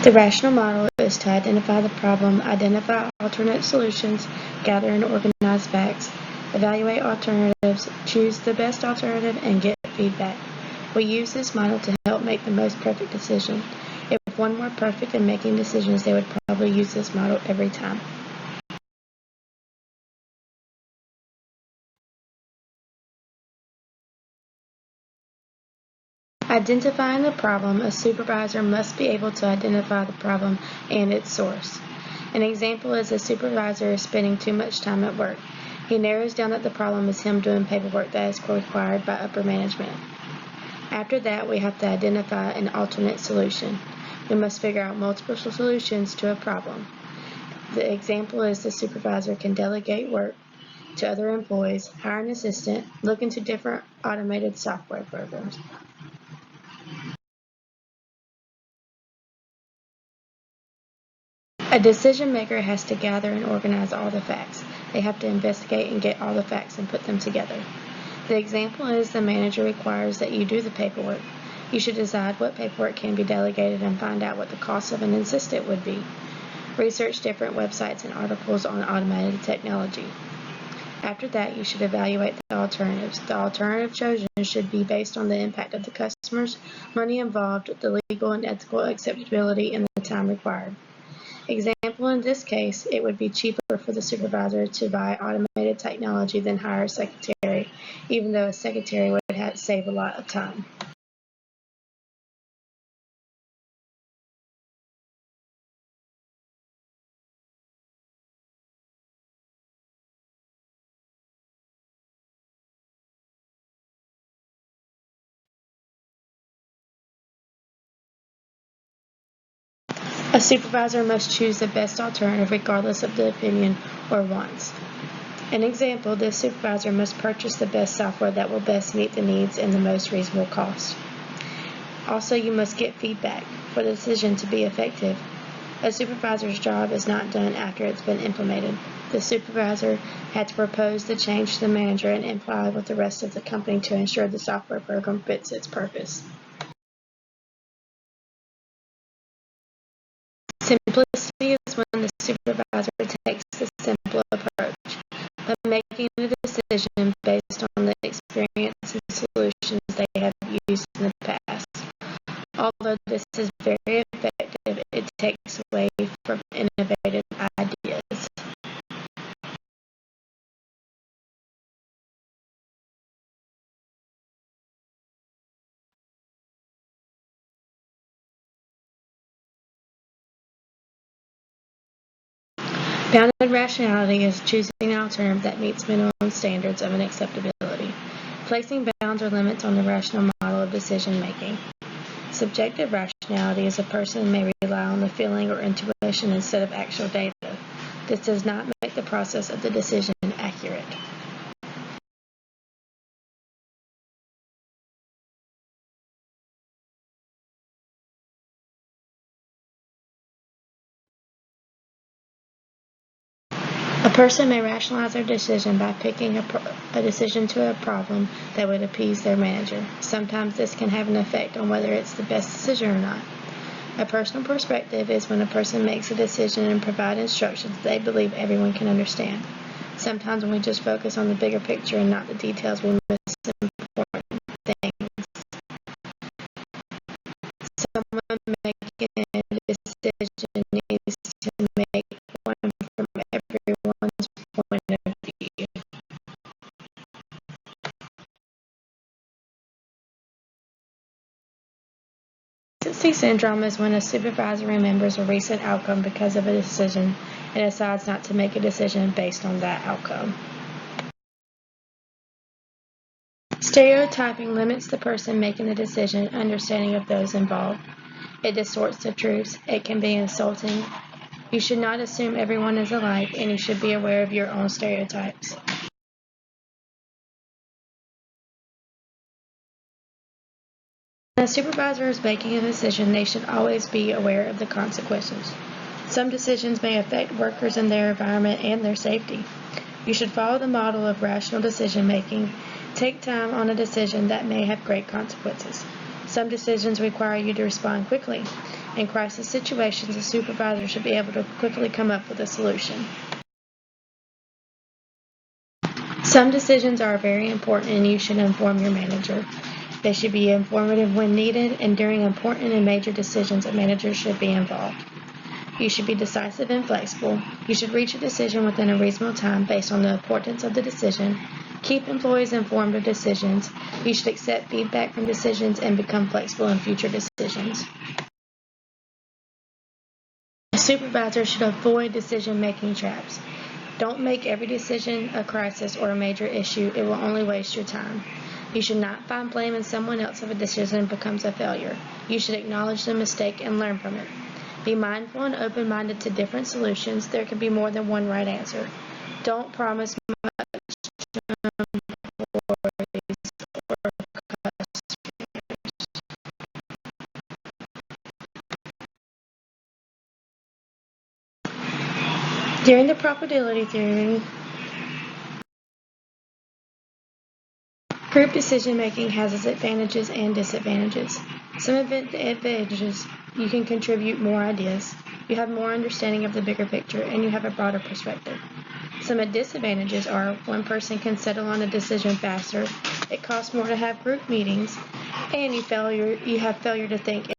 The rational model is to identify the problem, identify alternate solutions, gather and organize facts, evaluate alternatives, choose the best alternative, and get feedback. We use this model to help make the most perfect decision. If one were perfect in making decisions, they would probably use this model every time. Identifying the problem, a supervisor must be able to identify the problem and its source. An example is a supervisor is spending too much time at work. He narrows down that the problem is him doing paperwork that is required by upper management. After that, we have to identify an alternate solution. We must figure out multiple solutions to a problem. The example is the supervisor can delegate work to other employees, hire an assistant, look into different automated software programs. A decision maker has to gather and organize all the facts. They have to investigate and get all the facts and put them together. The example is the manager requires that you do the paperwork. You should decide what paperwork can be delegated and find out what the cost of an assistant would be. Research different websites and articles on automated technology. After that, you should evaluate the alternatives. The alternative chosen should be based on the impact of the customers, money involved, the legal and ethical acceptability, and the time required. Example, in this case, it would be cheaper for the supervisor to buy automated technology than hire a secretary, even though a secretary would save a lot of time. A supervisor must choose the best alternative regardless of the opinion or wants. An example, this supervisor must purchase the best software that will best meet the needs and the most reasonable cost. Also, you must get feedback for the decision to be effective. A supervisor's job is not done after it's been implemented. The supervisor had to propose the change to the manager and imply with the rest of the company to ensure the software program fits its purpose. Simplicity is when the supervisor takes the simple approach of making a decision based on the experience and solutions they have used in the past. Although this is very effective, it takes away from innovative ideas. Bounded rationality is choosing an alternative that meets minimum standards of an acceptability. Placing bounds or limits on the rational model of decision making. Subjective rationality is a person may rely on the feeling or intuition instead of actual data. This does not make the process of the decision accurate. A person may rationalize their decision by picking a decision to a problem that would appease their manager. Sometimes this can have an effect on whether it's the best decision or not. A personal perspective is when a person makes a decision and provides instructions they believe everyone can understand. Sometimes when we just focus on the bigger picture and not the details, we miss important things. Someone making a decision needs to make one from everyone's point of view. Consistency syndrome is when a supervisor remembers a recent outcome because of a decision and decides not to make a decision based on that outcome. Stereotyping limits the person making the decision understanding of those involved. It distorts the truth. It can be insulting. You should not assume everyone is alike, and you should be aware of your own stereotypes. When a supervisor is making a decision, they should always be aware of the consequences. Some decisions may affect workers and their environment and their safety. You should follow the model of rational decision making. Take time on a decision that may have great consequences. Some decisions require you to respond quickly. In crisis situations, a supervisor should be able to quickly come up with a solution. Some decisions are very important and you should inform your manager. They should be informative when needed, and during important and major decisions, a manager should be involved. You should be decisive and flexible. You should reach a decision within a reasonable time based on the importance of the decision. Keep employees informed of decisions. You should accept feedback from decisions and become flexible in future decisions. A supervisor should avoid decision-making traps. Don't make every decision a crisis or a major issue. It will only waste your time. You should not find blame in someone else if a decision becomes a failure. You should acknowledge the mistake and learn from it. Be mindful and open-minded to different solutions. There can be more than one right answer. Don't promise much to employees or customers. During the probability theory, group decision-making has its advantages and disadvantages. Some advantages: you can contribute more ideas, you have more understanding of the bigger picture, and you have a broader perspective. Some disadvantages are one person can settle on a decision faster, it costs more to have group meetings, and you have failure to think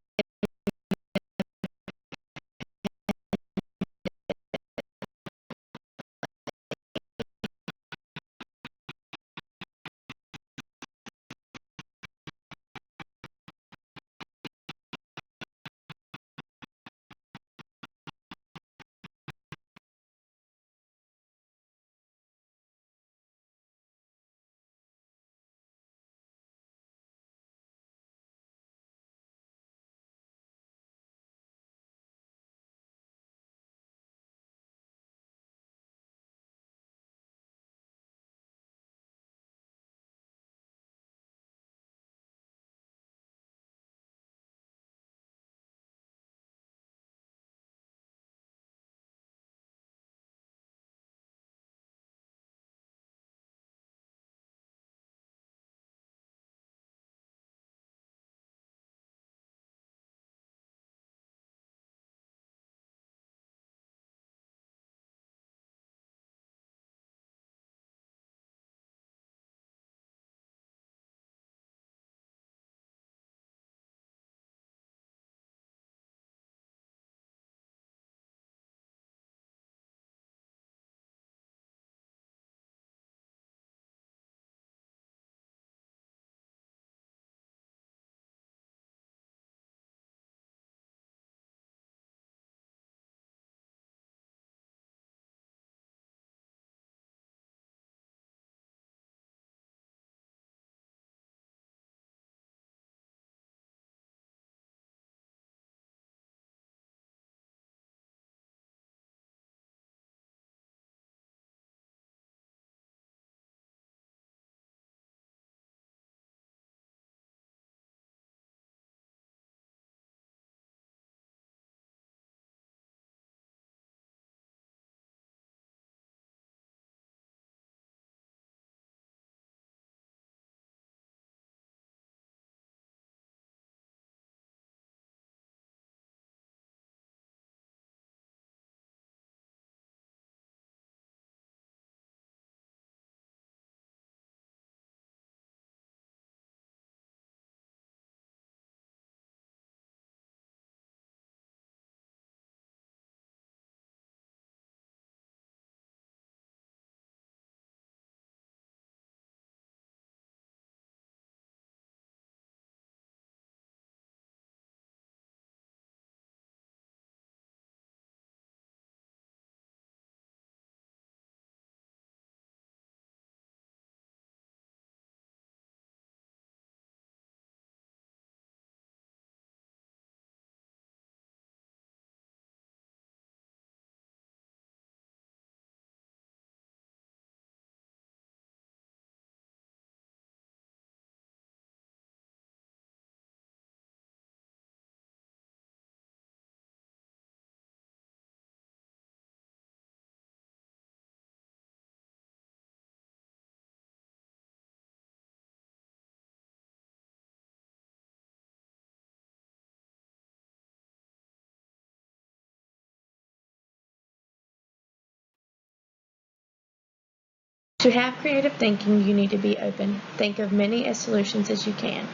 To have creative thinking, you need to be open. Think of many as solutions as you can.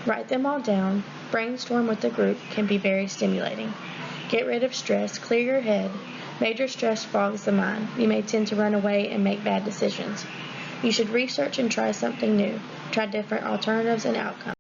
Write them all down. Brainstorm with the group can be very stimulating. Get rid of stress. Clear your head. Major stress fogs the mind. You may tend to run away and make bad decisions. You should research and try something new. Try different alternatives and outcomes.